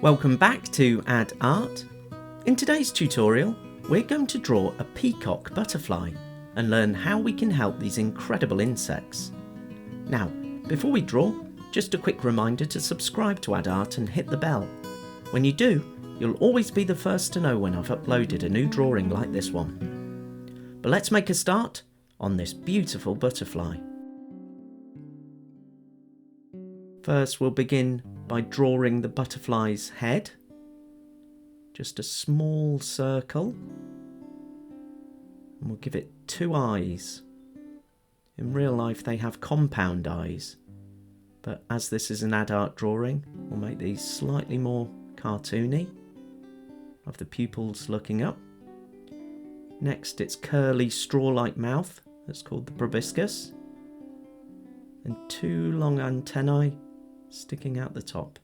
Welcome back to Add Art. In today's tutorial, we're going to draw a peacock butterfly and learn how we can help these incredible insects. Now, before we draw, just a quick reminder to subscribe to Add Art and hit the bell. When you do, you'll always be the first to know when I've uploaded a new drawing like this one. But let's make a start on this beautiful butterfly. First, we'll begin by drawing the butterfly's head. Just a small circle. And we'll give it 2 eyes. In real life they have compound eyes, but as this is an Add Art drawing, we'll make these slightly more cartoony, of the pupils looking up. Next, its curly straw-like mouth, that's called the proboscis, and 2 long antennae sticking out the top.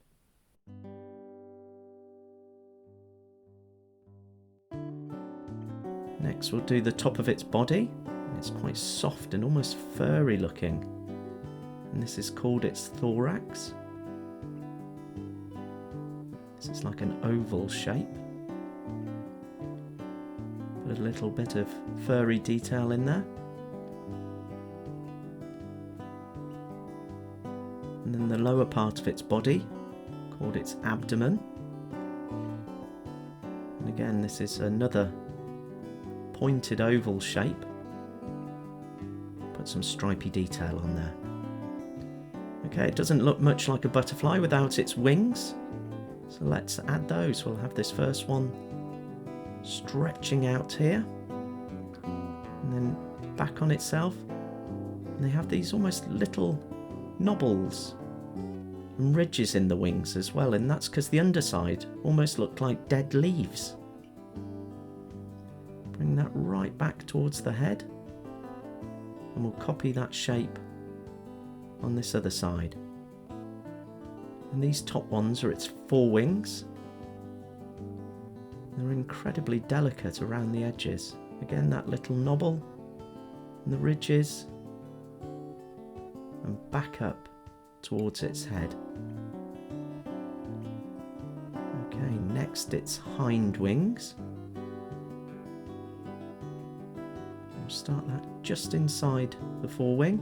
Next we'll do the top of its body. It's quite soft and almost furry looking, and this is called its thorax. This is like an oval shape. Put a little bit of furry detail in there. And then the lower part of its body, called its abdomen. And again, this is another pointed oval shape. Put some stripy detail on there. Okay, it doesn't look much like a butterfly without its wings, so let's add those. We'll have this first one stretching out here, and then back on itself, and they have these almost little knobbles and ridges in the wings as well, and that's because the underside almost looked like dead leaves. Bring that right back towards the head, and we'll copy that shape on this other side. And these top ones are its forewings. They're incredibly delicate around the edges. Again, that little knobble and the ridges, and back up towards its head. Okay, next its hind wings. We'll start that just inside the forewing,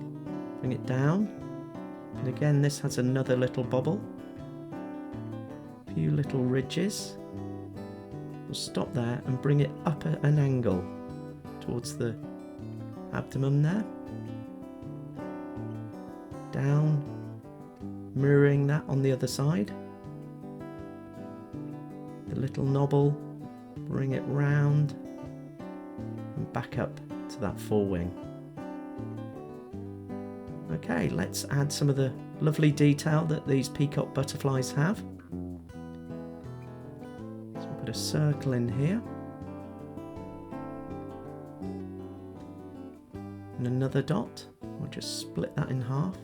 bring it down, and again this has another little bobble, a few little ridges. We'll stop there and bring it up at an angle towards the abdomen there. Down, mirroring that on the other side. The little knobble, bring it round and back up to that forewing. Okay, let's add some of the lovely detail that these peacock butterflies have. So we'll put a circle in here. And another dot. We'll just split that in half.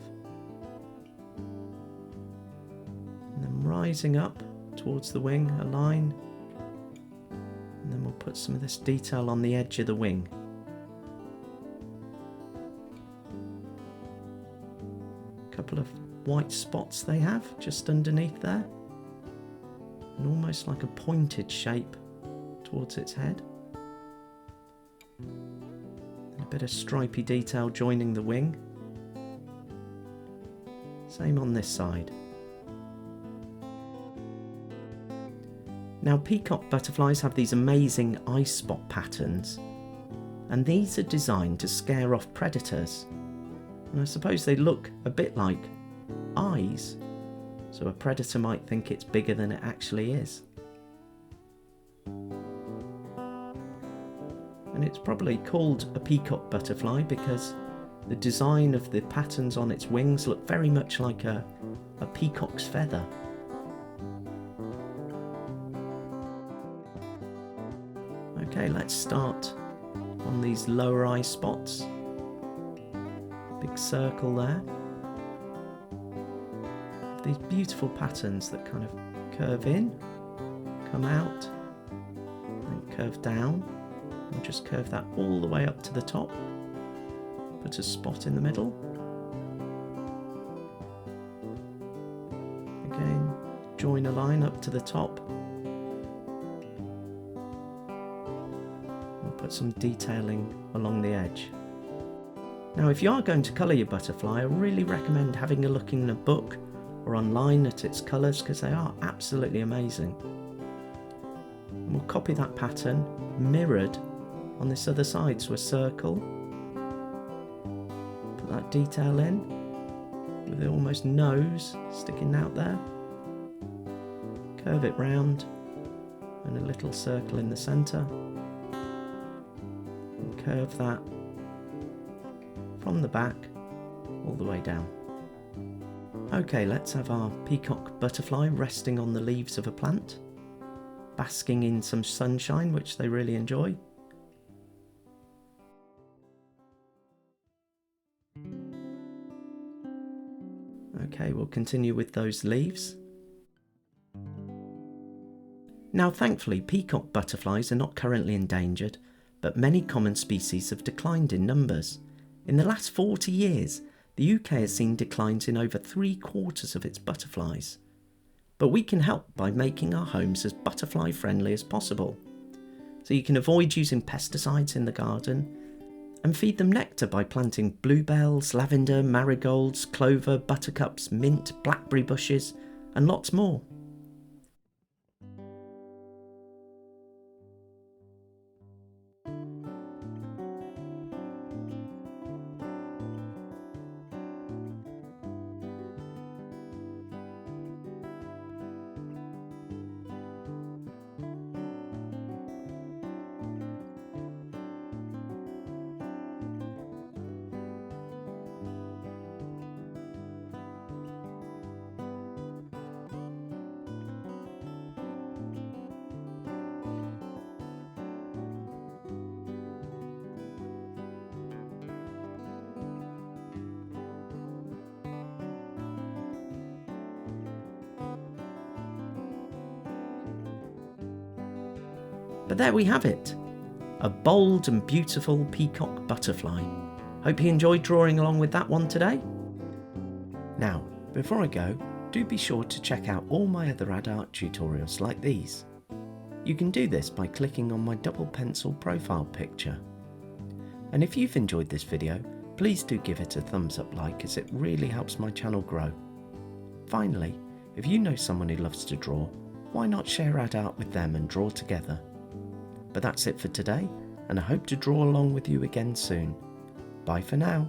And then rising up towards the wing, a line. And then we'll put some of this detail on the edge of the wing. Couple of white spots they have just underneath there, and almost like a pointed shape towards its head, and a bit of stripy detail joining the wing. Same on this side. Now, peacock butterflies have these amazing eye spot patterns, and these are designed to scare off predators. And I suppose they look a bit like eyes, so a predator might think it's bigger than it actually is. And it's probably called a peacock butterfly because the design of the patterns on its wings look very much like a peacock's feather. Okay, let's start on these lower eye spots. Big circle there. These beautiful patterns that kind of curve in, come out, and curve down, and just curve that all the way up to the top. Put a spot in the middle. Again, join a line up to the top. We'll put some detailing along the edge. Now if you are going to colour your butterfly, I really recommend having a look in a book or online at its colours, because they are absolutely amazing. And we'll copy that pattern mirrored on this other side, so a circle. Put that detail in with the almost nose sticking out there. Curve it round and a little circle in the centre. And curve that from the back all the way down. Okay, let's have our peacock butterfly resting on the leaves of a plant, basking in some sunshine, which they really enjoy. Okay, we'll continue with those leaves. Now thankfully, peacock butterflies are not currently endangered, but many common species have declined in numbers. In the last 40 years, the UK has seen declines in over 3/4 of its butterflies. But we can help by making our homes as butterfly friendly as possible. So you can avoid using pesticides in the garden and feed them nectar by planting bluebells, lavender, marigolds, clover, buttercups, mint, blackberry bushes, and lots more. But there we have it, a bold and beautiful peacock butterfly. Hope you enjoyed drawing along with that one today. Now, before I go, do be sure to check out all my other ad art tutorials like these. You can do this by clicking on my double pencil profile picture. And if you've enjoyed this video, please do give it a thumbs up like, as it really helps my channel grow. Finally, if you know someone who loves to draw, why not share ad art with them and draw together? But that's it for today, and I hope to draw along with you again soon. Bye for now.